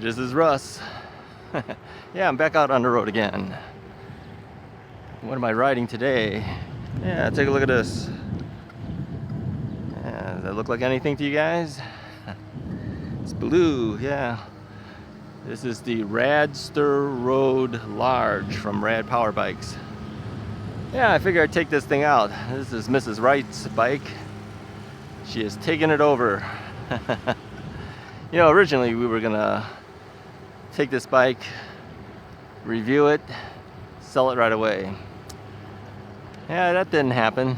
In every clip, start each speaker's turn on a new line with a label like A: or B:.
A: This is Russ. Yeah, I'm back out on the road again. What am I riding today? Yeah, take a look at this. Yeah, does that look like anything to you guys? It's blue, yeah. This is the Radster Road Large from Rad Power Bikes. Yeah, I figured I'd take this thing out. This is Mrs. Wright's bike. She has taken it over. You know, originally we were gonna take this bike, review it, sell it right away. Yeah, that didn't happen.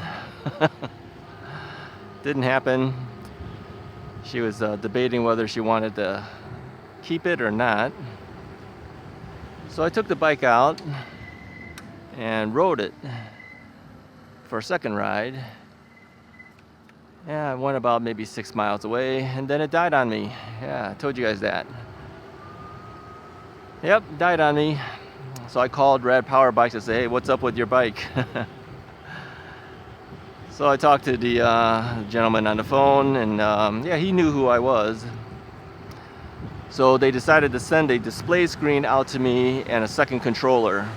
A: Didn't happen. She was debating whether she wanted to keep it or not. So I took the bike out and rode it for a second ride. Yeah, I went about maybe 6 miles away and then it died on me. Yeah, I told you guys that. Yep, died on me. So I called Rad Power Bikes to say, hey, what's up with your bike? So I talked to the gentleman on the phone, and yeah, he knew who I was. So they decided to send a display screen out to me and a second controller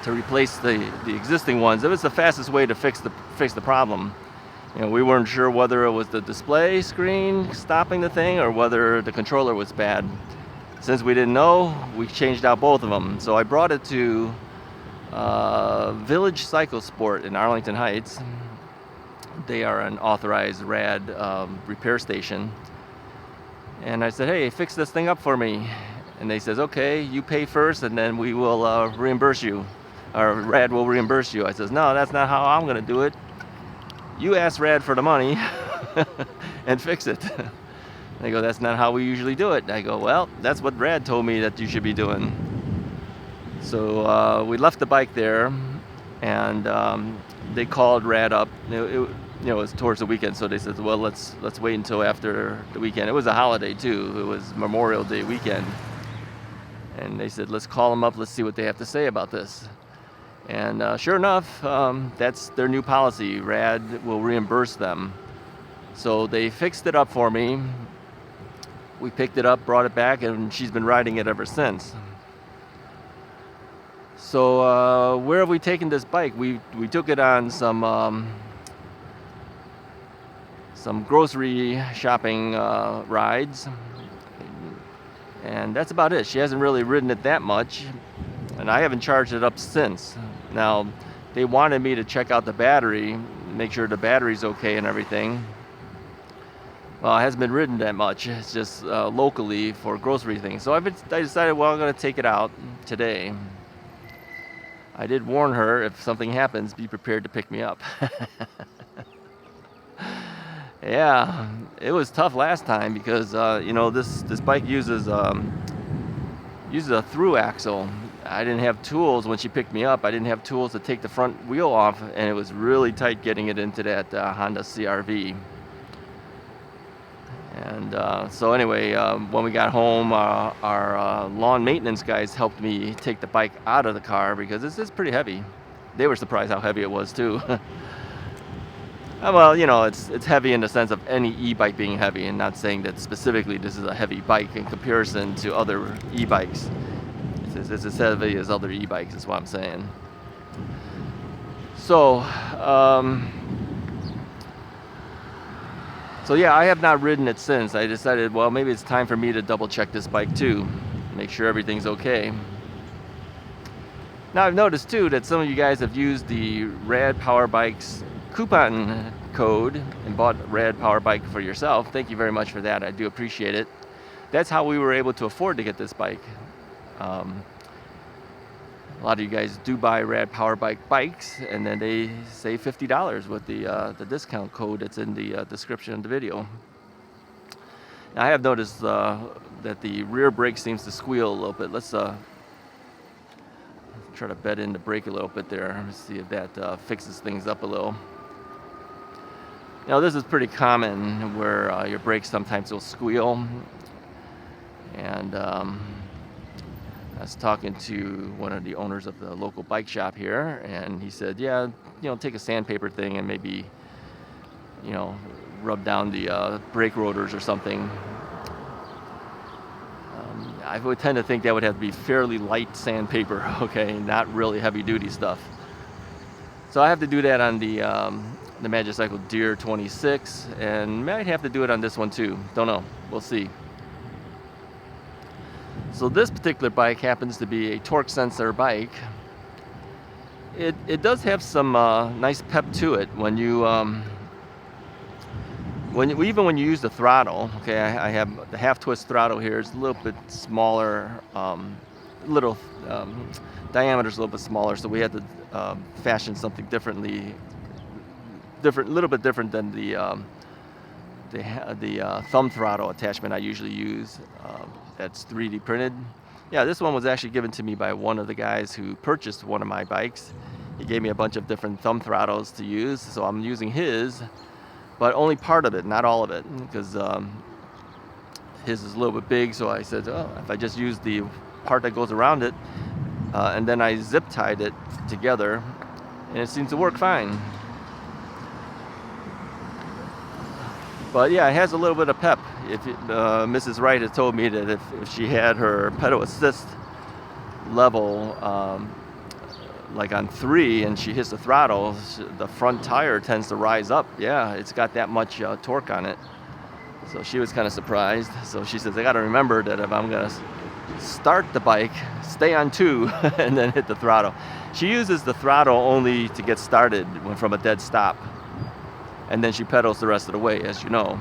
A: to replace the existing ones. It was the fastest way to fix the problem. You know, we weren't sure whether it was the display screen stopping the thing or whether the controller was bad. Since we didn't know, we changed out both of them. So I brought it to Village Cycle Sport in Arlington Heights. They are an authorized Rad repair station. And I said, hey, fix this thing up for me. And they says, okay, you pay first and then we will reimburse you. Or Rad will reimburse you. I says, no, that's not how I'm gonna do it. You ask Rad for the money and fix it. They go, that's not how we usually do it. I go, well, that's what Rad told me that you should be doing. So we left the bike there, and they called Rad up. It was towards the weekend, so they said, well, let's wait until after the weekend. It was a holiday too. It was Memorial Day weekend, and they said, let's call them up. Let's see what they have to say about this. And sure enough, that's their new policy. Rad will reimburse them. So they fixed it up for me. We picked it up, brought it back, and she's been riding it ever since. So where have we taken this bike? We took it on some grocery shopping rides, and that's about it. She hasn't really ridden it that much, and I haven't charged it up since. Now, they wanted me to check out the battery, make sure the battery's okay and everything. Well, it hasn't been ridden that much. It's just locally for grocery things. So I decided, well, I'm going to take it out today. I did warn her, if something happens, be prepared to pick me up. Yeah, it was tough last time because you know, this bike uses a through axle. I didn't have tools when she picked me up. I didn't have tools to take the front wheel off, and it was really tight getting it into that Honda CR-V. And so anyway, when we got home, our lawn maintenance guys helped me take the bike out of the car because this is pretty heavy. They were surprised how heavy it was too. Well, you know, it's heavy in the sense of any e-bike being heavy, and not saying that specifically this is a heavy bike in comparison to other e-bikes. It's as heavy as other e-bikes is what I'm saying. So, so yeah, I have not ridden it since. I decided, well, maybe it's time for me to double check this bike too, make sure everything's okay. Now I've noticed too that some of you guys have used the Rad Power Bikes coupon code and bought Rad Power Bike for yourself. Thank you very much for that. I do appreciate it. That's how we were able to afford to get this bike. A lot of you guys do buy Rad Power Bike bikes, and then they save $50 with the discount code that's in the description of the video. Now, I have noticed that the rear brake seems to squeal a little bit. Let's try to bed in the brake a little bit there. Let's see if that fixes things up a little. Now, this is pretty common where your brakes sometimes will squeal, and I was talking to one of the owners of the local bike shop here, and he said, yeah, you know, take a sandpaper thing and maybe, you know, rub down the brake rotors or something. I would tend to think that would have to be fairly light sandpaper, okay, not really heavy duty stuff. So I have to do that on the Magicycle Deer 26, and might have to do it on this one too. Don't know. We'll see. So this particular bike happens to be a torque sensor bike. It does have some nice pep to it when you even when you use the throttle. Okay, I have the half twist throttle here. It's a little bit smaller, diameter's a little bit smaller, so we had to fashion something differently, a little bit different than the thumb throttle attachment I usually use. That's 3D printed. Yeah, this one was actually given to me by one of the guys who purchased one of my bikes. He gave me a bunch of different thumb throttles to use, so I'm using his, but only part of it, not all of it, because his is a little bit big. So I said, oh, if I just use the part that goes around it, and then I zip tied it together, and it seems to work fine. But yeah, it has a little bit of pep. Mrs. Wright has told me that if she had her pedal assist level like on 3 and she hits the throttle, the front tire tends to rise up. Yeah, it's got that much torque on it. So she was kind of surprised. So she says, I got to remember that if I'm going to start the bike, stay on 2 and then hit the throttle. She uses the throttle only to get started from a dead stop, and then she pedals the rest of the way, as you know.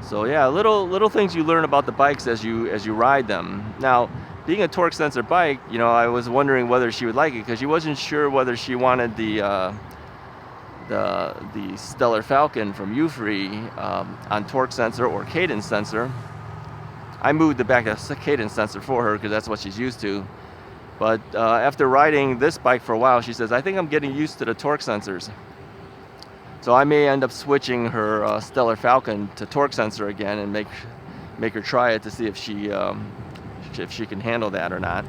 A: So yeah, little things you learn about the bikes as you ride them. Now, being a torque sensor bike, you know, I was wondering whether she would like it, because she wasn't sure whether she wanted the Stellar Falcon from Ufree on torque sensor or cadence sensor. I moved the back of cadence sensor for her because that's what she's used to. But after riding this bike for a while, she says, I think I'm getting used to the torque sensors. So I may end up switching her Stellar Falcon to torque sensor again and make her try it to see if she can handle that or not.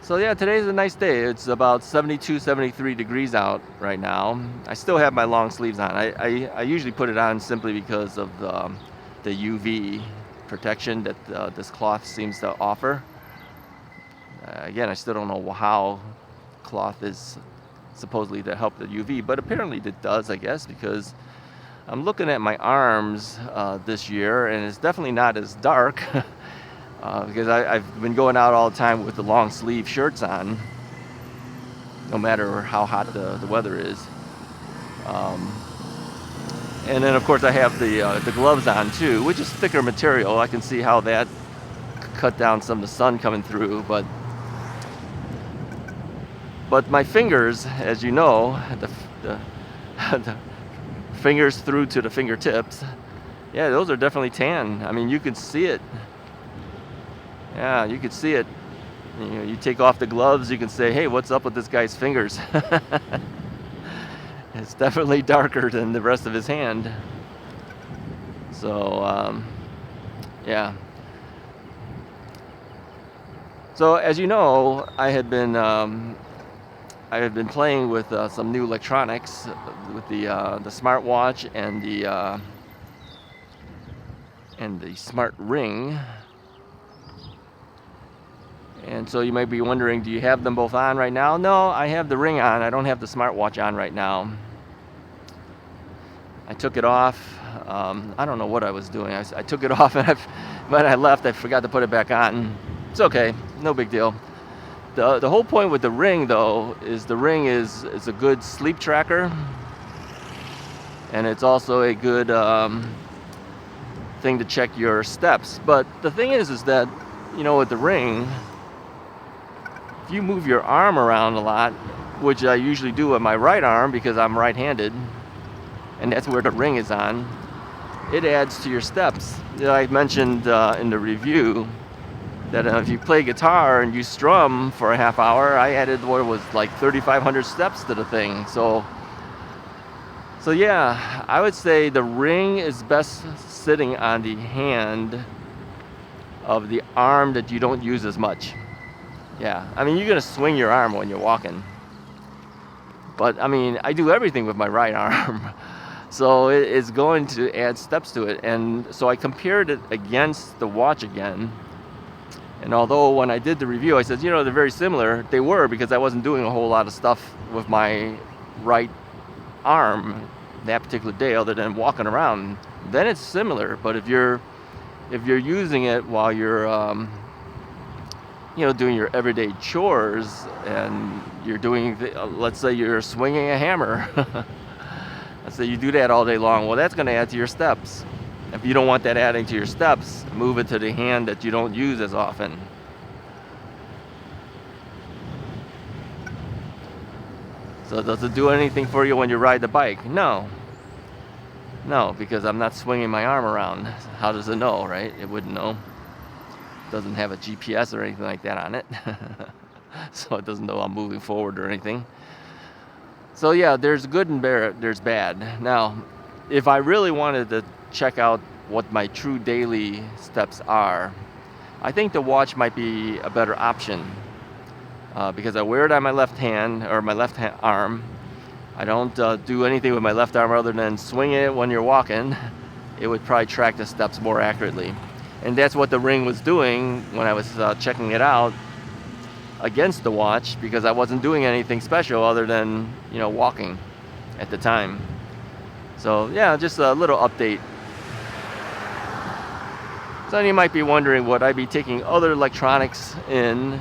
A: So yeah, today's a nice day. It's about 72, 73 degrees out right now. I still have my long sleeves on. I usually put it on simply because of the UV protection that this cloth seems to offer. Again, I still don't know how cloth is supposedly to help the UV, but apparently it does, I guess, because I'm looking at my arms this year, and it's definitely not as dark because I've been going out all the time with the long sleeve shirts on, no matter how hot the weather is. And then of course I have the gloves on too, which is thicker material. I can see how that cut down some of the sun coming through, but my fingers, as you know, the fingers through to the fingertips, yeah, those are definitely tan. I mean, you can see it. Yeah, you can see it. You know, you take off the gloves, you can say, hey, what's up with this guy's fingers? It's definitely darker than the rest of his hand. So, yeah. So, as you know, I had been playing with some new electronics, with the smartwatch and the smart ring. And so you might be wondering, do you have them both on right now? No, I have the ring on. I don't have the smartwatch on right now. I took it off. I don't know what I was doing. I took it off, and when I left, I forgot to put it back on. It's okay, no big deal. The whole point with the ring, though, is the ring is a good sleep tracker, and it's also a good thing to check your steps. But the thing is that, you know, with the ring, if you move your arm around a lot, which I usually do with my right arm because I'm right-handed, and that's where the ring is on, it adds to your steps. You know, I mentioned in the review that if you play guitar and you strum for a half hour, I added what was like 3,500 steps to the thing. So yeah, I would say the ring is best sitting on the hand of the arm that you don't use as much. Yeah, I mean, you're gonna swing your arm when you're walking, but I mean, I do everything with my right arm. So it's going to add steps to it. And so I compared it against the watch again. And although when I did the review, I said, you know, they're very similar. They were, because I wasn't doing a whole lot of stuff with my right arm that particular day other than walking around. Then it's similar. But if you're using it while you're you know, doing your everyday chores, and you're doing let's say you're swinging a hammer, let's say you do that all day long, well, that's going to add to your steps. If you don't want that adding to your steps, move it to the hand that you don't use as often. So does it do anything for you when you ride the bike? No, because I'm not swinging my arm around. How does it know, right? It wouldn't know. It doesn't have a GPS or anything like that on it. So it doesn't know I'm moving forward or anything. So yeah, there's good and there's bad. Now, if I really wanted to check out what my true daily steps are, I think the watch might be a better option, because I wear it on my left hand, or my left arm. I don't do anything with my left arm other than swing it when you're walking. It would probably track the steps more accurately. And that's what the Ring was doing when I was checking it out against the watch, because I wasn't doing anything special other than, you know, walking at the time. So yeah, just a little update. So you might be wondering, would I be taking other electronics in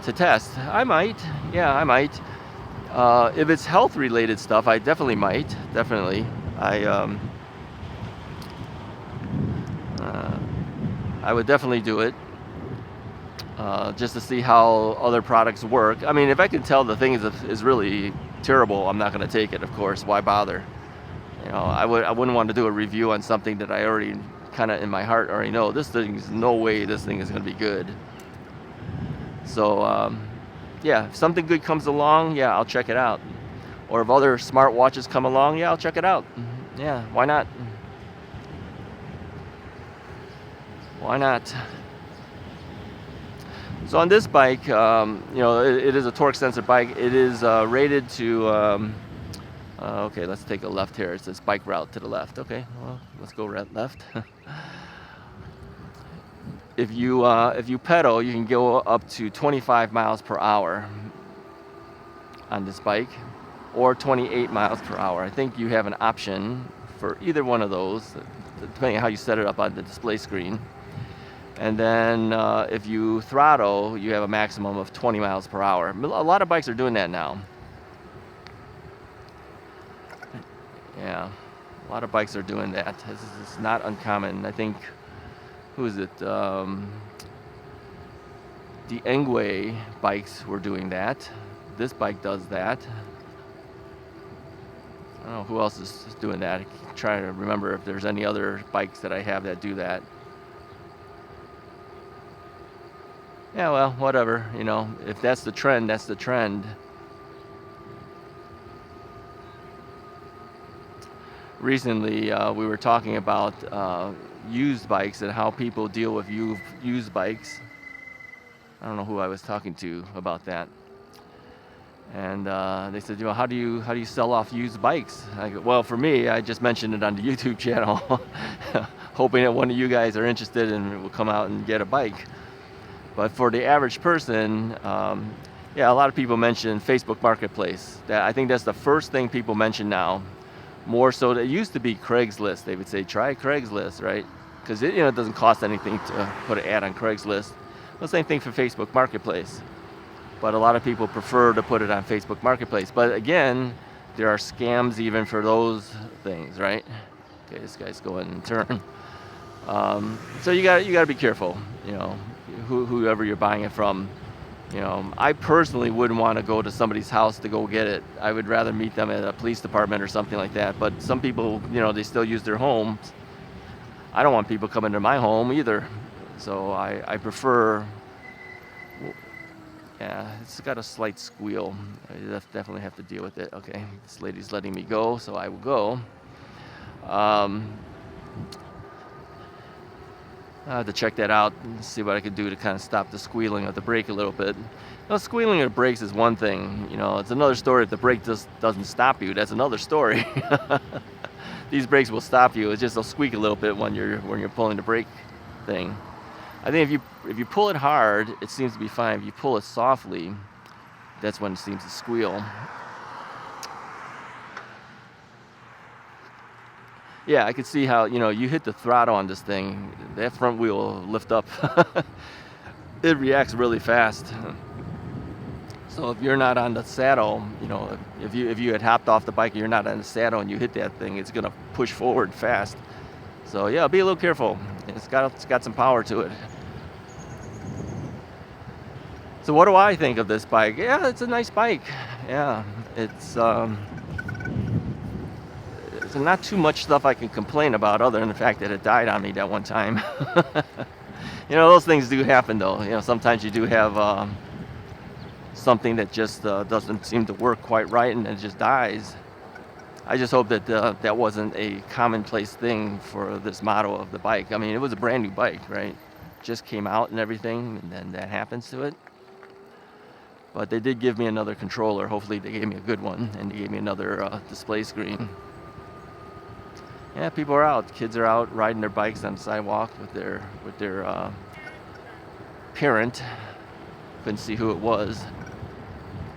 A: to test? I might. Yeah, I might. If it's health related stuff, I definitely might. Definitely. I would definitely do it, just to see how other products work. I mean, if I can tell the thing is really terrible, I'm not going to take it, of course. Why bother? You know, I wouldn't want to do a review on something that I already kind of in my heart already know this thing's no way this thing is going to be good. So yeah, if something good comes along, yeah, I'll check it out. Or if other smart watches come along, yeah, I'll check it out. Yeah, why not? Why not? So on this bike, you know, it is a torque sensor bike. It is rated to, okay, let's take a left here. It says bike route to the left. Okay, well, let's go left. If you pedal, you can go up to 25 miles per hour on this bike, or 28 miles per hour. I think you have an option for either one of those, depending on how you set it up on the display screen. And then if you throttle, you have a maximum of 20 miles per hour. A lot of bikes are doing that now. Yeah, a lot of bikes are doing that. It's not uncommon. I think, who is it? The Engwe bikes were doing that. This bike does that. I don't know who else is doing that. I'm trying to remember if there's any other bikes that I have that do that. Yeah, well, whatever, you know, if that's the trend, that's the trend. Recently, we were talking about used bikes and how people deal with used bikes. I don't know who I was talking to about that. And they said, you know, how do you sell off used bikes? I go, well, for me, I just mentioned it on the YouTube channel, hoping that one of you guys are interested and will come out and get a bike. But for the average person, yeah, a lot of people mention Facebook Marketplace. I think that's the first thing people mention now. More so, it used to be Craigslist. They would say, try Craigslist, right? Because it, you know, it doesn't cost anything to put an ad on Craigslist. The same thing for Facebook Marketplace. But a lot of people prefer to put it on Facebook Marketplace. But again, there are scams even for those things, right? Okay, this guy's going in turn. So you got to be careful, you know, whoever you're buying it from. You know, I personally wouldn't want to go to somebody's house to go get it. I would rather meet them at a police department or something like that. But some people, you know, they still use their homes. I don't want people coming to my home either. So I prefer, yeah, it's got a slight squeal. I definitely have to deal with it. Okay, this lady's letting me go, so I will go. I have to check that out and see what I could do to kind of stop the squealing of the brake a little bit. Squealing of the brakes is one thing, it's another story if the brake just doesn't stop you. That's another story. These brakes will stop you. It's just they'll squeak a little bit when you're pulling the brake thing. I think if you pull it hard, it seems to be fine. If you pull it softly, that's when it seems to squeal. Yeah, I could see how, you hit the throttle on this thing, that front wheel will lift up. It reacts really fast. So if you're not on the saddle, if you had hopped off the bike and you're not on the saddle and you hit that thing, it's gonna push forward fast. So yeah, be a little careful. It's got some power to it. So what do I think of this bike? Yeah, it's a nice bike. Yeah, it's not too much stuff I can complain about other than the fact that it died on me that one time. Those things do happen though. Sometimes you do have something that just doesn't seem to work quite right and it just dies. I just hope that that wasn't a commonplace thing for this model of the bike. I mean, it was a brand new bike, right? Just came out and everything, and then that happens to it. But they did give me another controller. Hopefully they gave me a good one, and they gave me another display screen. Yeah, people are out. Kids are out riding their bikes on the sidewalk with their parent. Couldn't see who it was.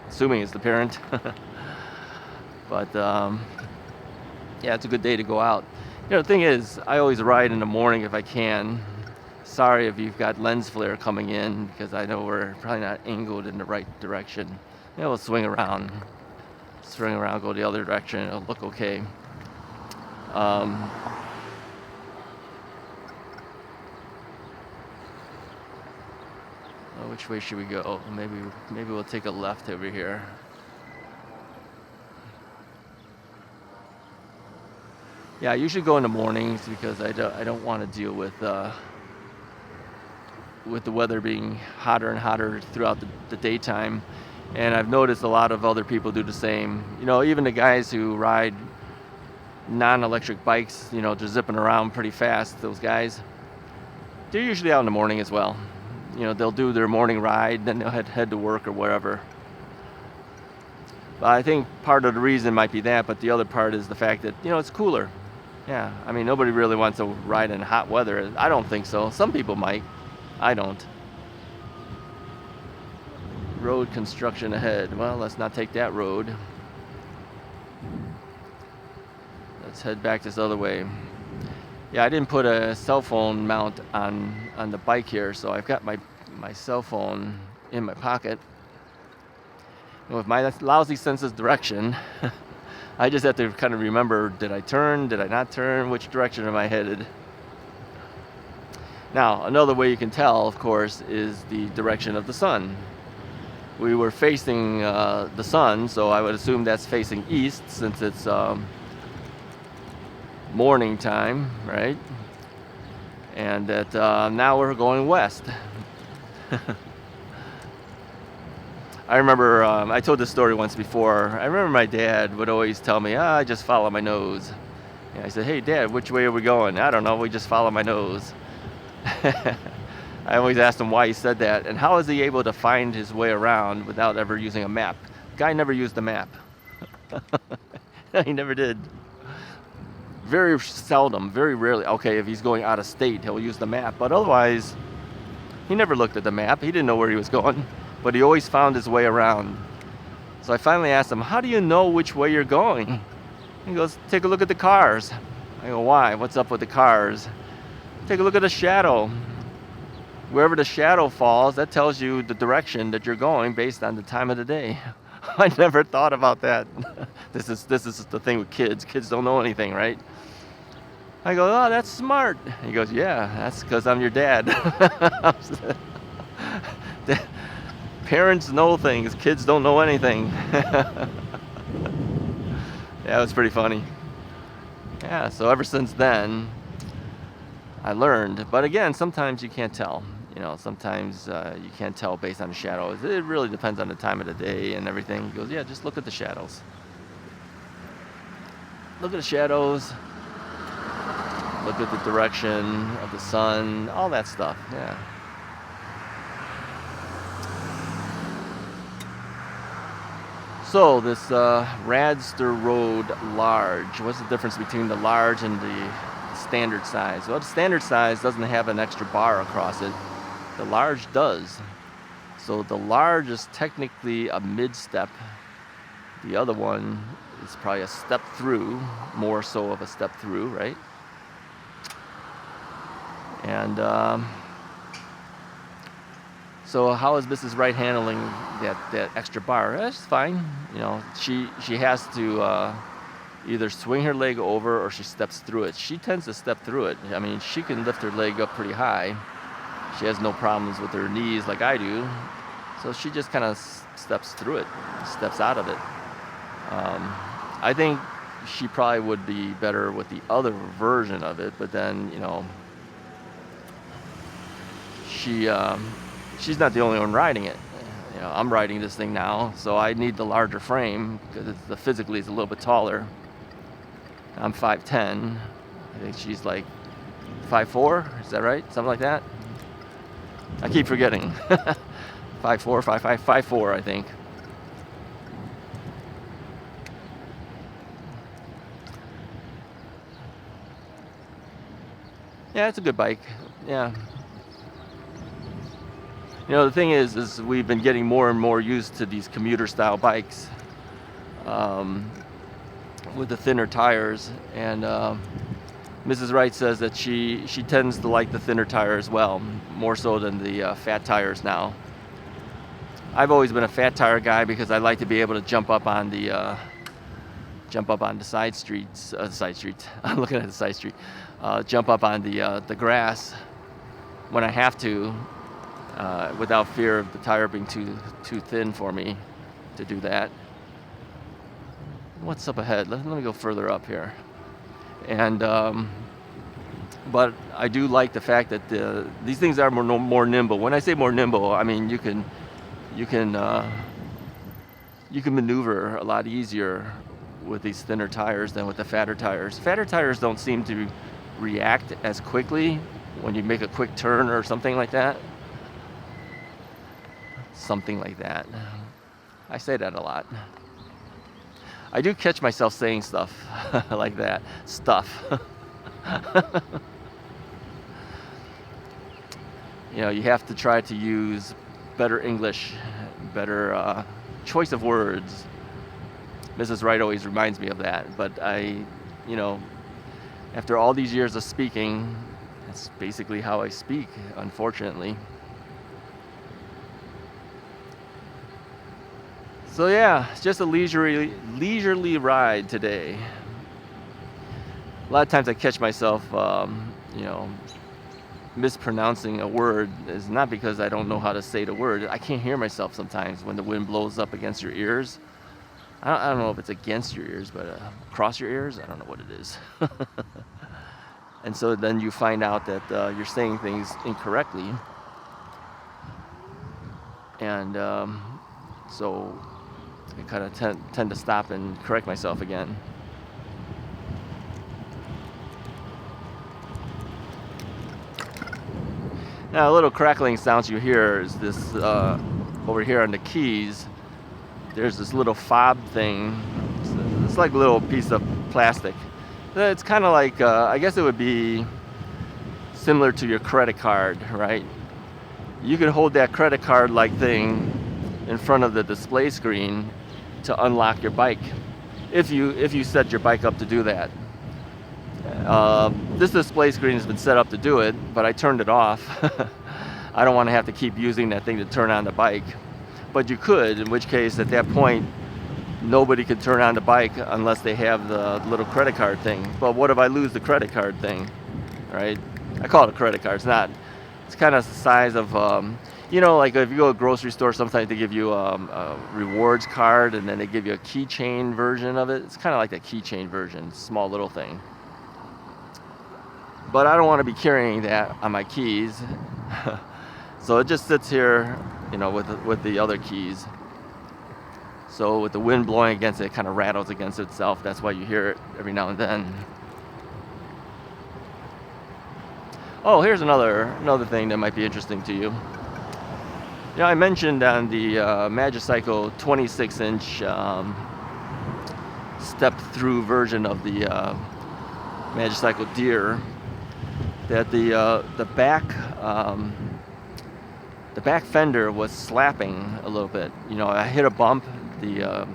A: Assuming it's the parent. But yeah, it's a good day to go out. The thing is, I always ride in the morning if I can. Sorry if you've got lens flare coming in, because I know we're probably not angled in the right direction. We'll swing around, go the other direction. It'll look okay. Which way should we go? Maybe we'll take a left over here. Yeah, I usually go in the mornings because I don't want to deal with the weather being hotter and hotter throughout the daytime. And I've noticed a lot of other people do the same. Even the guys who ride non-electric bikes, they're zipping around pretty fast, those guys. They're usually out in the morning as well. They'll do their morning ride, then they'll head to work or wherever. But I think part of the reason might be that, but the other part is the fact that, it's cooler. Yeah, I mean, nobody really wants to ride in hot weather. I don't think so. Some people might. I don't. Road construction ahead. Well, let's not take that road. Let's head back this other way. Yeah, I didn't put a cell phone mount on the bike here, so I've got my cell phone in my pocket. And with my lousy sense of direction, I just have to kind of remember, did I turn, did I not turn, which direction am I headed? Now, another way you can tell, of course, is the direction of the sun. We were facing the sun, so I would assume that's facing east since it's morning time, right? And that now we're going west. I remember, I told this story once before. I remember my dad would always tell me, I just follow my nose. And I said, hey Dad, which way are we going? I don't know, we just follow my nose. I always asked him why he said that, and how is he able to find his way around without ever using a map? Guy never used a map. He never did. Very seldom, very rarely. Okay, if he's going out of state, he'll use the map, but otherwise, he never looked at the map. He didn't know where he was going, but he always found his way around. So I finally asked him, how do you know which way you're going? He goes, take a look at the cars. I go, why? What's up with the cars? Take a look at the shadow. Wherever the shadow falls, that tells you the direction that you're going based on the time of the day. I never thought about that. This is the thing with kids. Kids don't know anything, right? I go, oh, that's smart. He goes, yeah, that's because I'm your dad. Parents know things. Kids don't know anything. Yeah, it was pretty funny. Yeah, so ever since then, I learned. But again, sometimes you can't tell. Sometimes you can't tell based on the shadows. It really depends on the time of the day and everything. He goes, yeah, just look at the shadows. Look at the shadows. Look at the direction of the sun, all that stuff, yeah. So this Radster Road large, what's the difference between the large and the standard size? Well, the standard size doesn't have an extra bar across it. The large does. So the large is technically a mid-step. The other one is probably a step through, more so of a step through, right? And so how is Mrs. Wright handling that extra bar? That's fine. You know, she has to either swing her leg over or she steps through it. She tends to step through it. I mean, she can lift her leg up pretty high. She has no problems with her knees like I do. So she just kind of steps through it, steps out of it. I think she probably would be better with the other version of it, but then, you know, she's not the only one riding it. You know, I'm riding this thing now, so I need the larger frame because physically it's a little bit taller. I'm 5'10". I think she's like 5'4". Is that right? Something like that. I keep forgetting. 5'4", 5'5", 5'4", I think. Yeah, it's a good bike. Yeah. You know, the thing is we've been getting more and more used to these commuter style bikes with the thinner tires, and Mrs. Wright says that she tends to like the thinner tire as well, more so than the fat tires now. I've always been a fat tire guy because I like to be able to jump up on the side streets. I'm looking at the side street. Jump up on the grass when I have to, without fear of the tire being too thin for me to do that. What's up ahead? Let me go further up here. And but I do like the fact that these things are more nimble. When I say more nimble, I mean you can maneuver a lot easier with these thinner tires than with the fatter tires. Fatter tires don't seem to react as quickly when you make a quick turn or something like that. Something like that. I say that a lot. I do catch myself saying stuff like that. Stuff. You know, you have to try to use better English, better choice of words. Mrs. Wright always reminds me of that, but you know, after all these years of speaking, that's basically how I speak, unfortunately. So yeah, it's just a leisurely ride today. A lot of times I catch myself, you know, mispronouncing a word. It's not because I don't know how to say the word. I can't hear myself sometimes when the wind blows up against your ears. I don't know if it's against your ears, but across your ears, I don't know what it is. And so then you find out that you're saying things incorrectly. And so I kind of tend to stop and correct myself again. Now, a little crackling sounds you hear is this over here on the keys. There's this little fob thing. It's like a little piece of plastic. It's kind of like, I guess it would be similar to your credit card, right? You can hold that credit card like thing in front of the display screen to unlock your bike, if you set your bike up to do that. This display screen has been set up to do it, but I turned it off. I don't want to have to keep using that thing to turn on the bike. But you could, in which case at that point nobody could turn on the bike unless they have the little credit card thing. But what if I lose the credit card thing, right? I call it a credit card. It's not. It's kind of the size of, you know, like if you go to a grocery store, sometimes they give you a rewards card and then they give you a keychain version of it. It's kind of like a keychain version, small little thing. But I don't want to be carrying that on my keys. So it just sits here, you know, with the other keys. So with the wind blowing against it, it kind of rattles against itself. That's why you hear it every now and then. Oh, here's another thing that might be interesting to you. You know, I mentioned on the magicycle 26-inch step-through version of the magicycle Deer that the back fender was slapping a little bit. You know, I hit a bump, the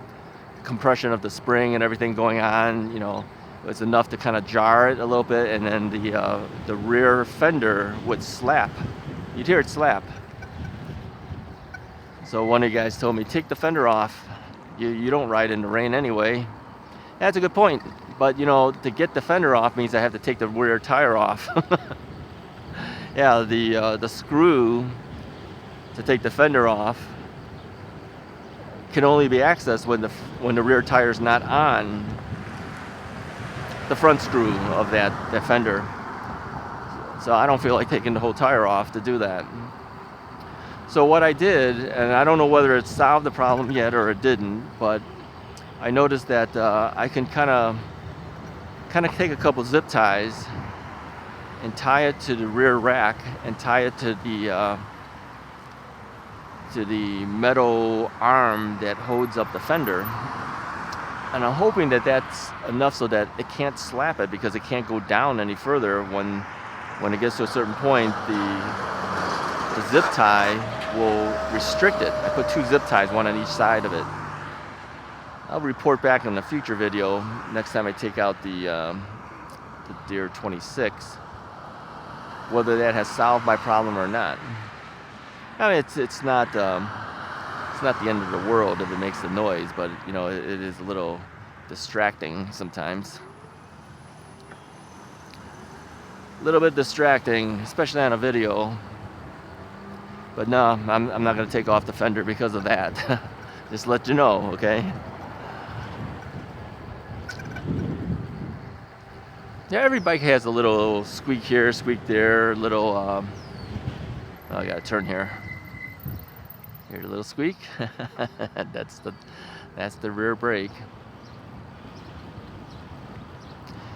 A: compression of the spring and everything going on, you know, was enough to kind of jar it a little bit, and then the rear fender would slap. You'd hear it slap. So one of you guys told me, take the fender off. You don't ride in the rain anyway. That's a good point. But you know, to get the fender off means I have to take the rear tire off. Yeah, the screw to take the fender off can only be accessed when the rear tire's not on the front screw of that fender. So I don't feel like taking the whole tire off to do that. So what I did, and I don't know whether it solved the problem yet or it didn't, but I noticed that I can kind of take a couple zip ties and tie it to the rear rack and tie it to the metal arm that holds up the fender. And I'm hoping that that's enough so that it can't slap it, because it can't go down any further. When it gets to a certain point, the zip tie will restrict it. I put 2 zip ties, one on each side of it. I'll report back in a future video next time I take out the Deer 26, whether that has solved my problem or not. I mean, it's not the end of the world if it makes the noise, but you know, it is a little distracting sometimes. A little bit distracting, especially on a video. But no, I'm not going to take off the fender because of that. Just let you know, okay? Yeah, every bike has a little squeak here, squeak there, little, oh, I gotta turn here. Here's a little squeak. That's the rear brake.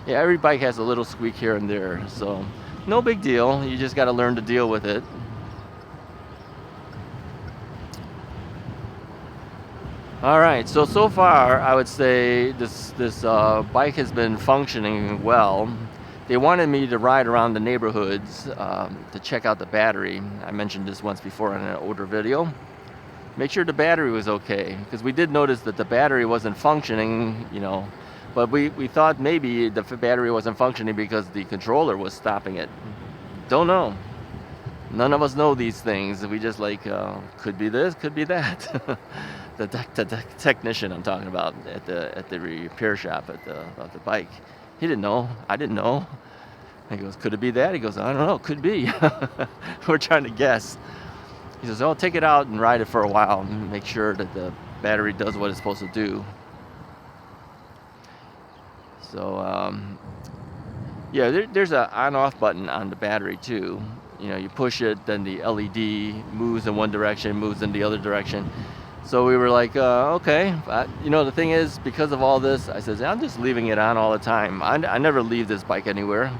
A: Yeah, every bike has a little squeak here and there, so no big deal. You just got to learn to deal with it. All right, so far I would say this bike has been functioning well. They wanted me to ride around the neighborhoods to check out the battery. I mentioned this once before in an older video. Make sure the battery was okay, because we did notice that the battery wasn't functioning, you know, but we thought maybe the battery wasn't functioning because the controller was stopping it. Don't know. None of us know these things. We just like, could be this, could be that. The technician I'm talking about at the repair shop of the bike, he didn't know. I didn't know. He goes, could it be that? He goes, I don't know, could be. We're trying to guess. He says, oh, take it out and ride it for a while and make sure that the battery does what it's supposed to do. So yeah, there's an on-off button on the battery too. You know, you push it, then the LED moves in one direction, moves in the other direction. So we were like, okay. You know, the thing is, because of all this, I said, I'm just leaving it on all the time. I never leave this bike anywhere.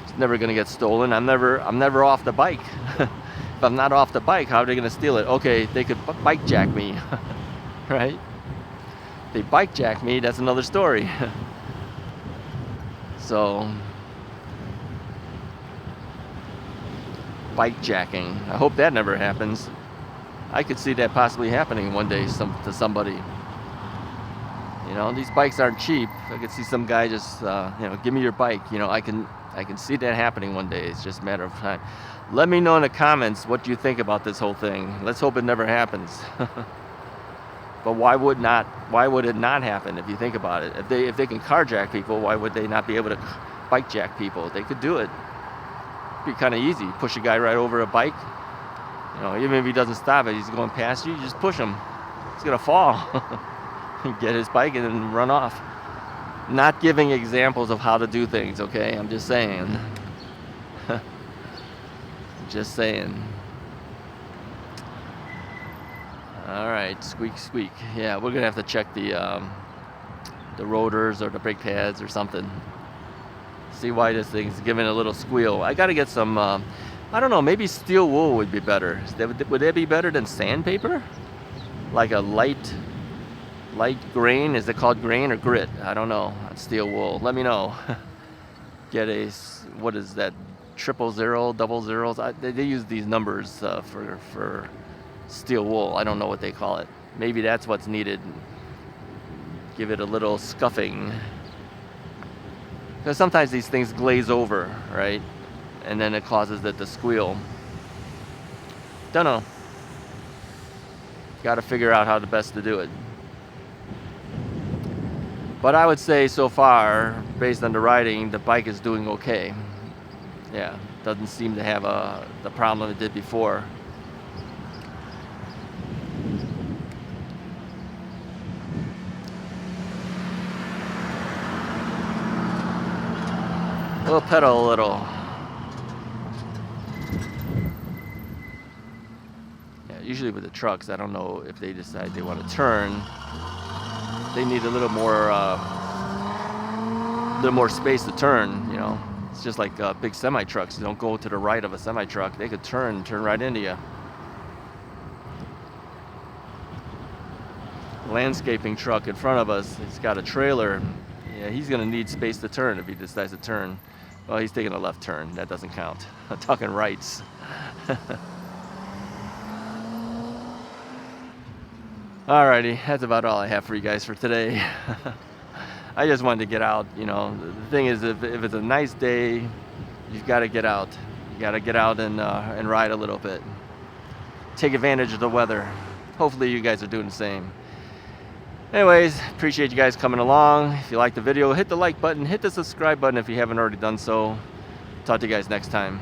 A: It's never going to get stolen. I'm never off the bike. If I'm not off the bike, how are they going to steal it? Okay, they could bike jack me, right? If they bike jack me, that's another story. So, bike jacking. I hope that never happens. I could see that possibly happening one day to somebody. You know, these bikes aren't cheap. I could see some guy just, you know, give me your bike. You know, I can see that happening one day. It's just a matter of time. Let me know in the comments what you think about this whole thing. Let's hope it never happens. But why would it not happen if you think about it? If they can carjack people, why would they not be able to bike jack people? They could do it. It'd be kind of easy. Push a guy right over a bike. You know, even if he doesn't stop it, he's going past you, you just push him. He's gonna fall. Get his bike and then run off. Not giving examples of how to do things, okay? I'm just saying. Just saying. All right, squeak, squeak. Yeah, we're gonna have to check the rotors or the brake pads or something. See why this thing's giving a little squeal. I gotta get some, I don't know, maybe steel wool would be better. Would that be better than sandpaper? Like a light grain? Is it called grain or grit? I don't know. Steel wool. Let me know. Get a, what is that? 000, 00s? They use these numbers for steel wool. I don't know what they call it. Maybe that's what's needed. Give it a little scuffing. Because sometimes these things glaze over, right? And then it causes it to squeal. Don't know. Got to figure out how the best to do it. But I would say so far, based on the riding, the bike is doing okay. Yeah, doesn't seem to have the problem it did before. We'll pedal a little. Yeah, usually with the trucks, I don't know if they decide they want to turn. They need a little more space to turn, you know. It's just like big semi-trucks. You don't go to the right of a semi-truck. They could turn right into you. Landscaping truck in front of us, it's got a trailer. Yeah, he's gonna need space to turn if he decides to turn. Well, he's taking a left turn. That doesn't count. I'm talking rights. Alrighty, that's about all I have for you guys for today. I just wanted to get out, you know. The thing is, if it's a nice day, you've got to get out. You got to get out and ride a little bit. Take advantage of the weather. Hopefully you guys are doing the same. Anyways, appreciate you guys coming along. If you liked the video, hit the like button, hit the subscribe button if you haven't already done so. Talk to you guys next time.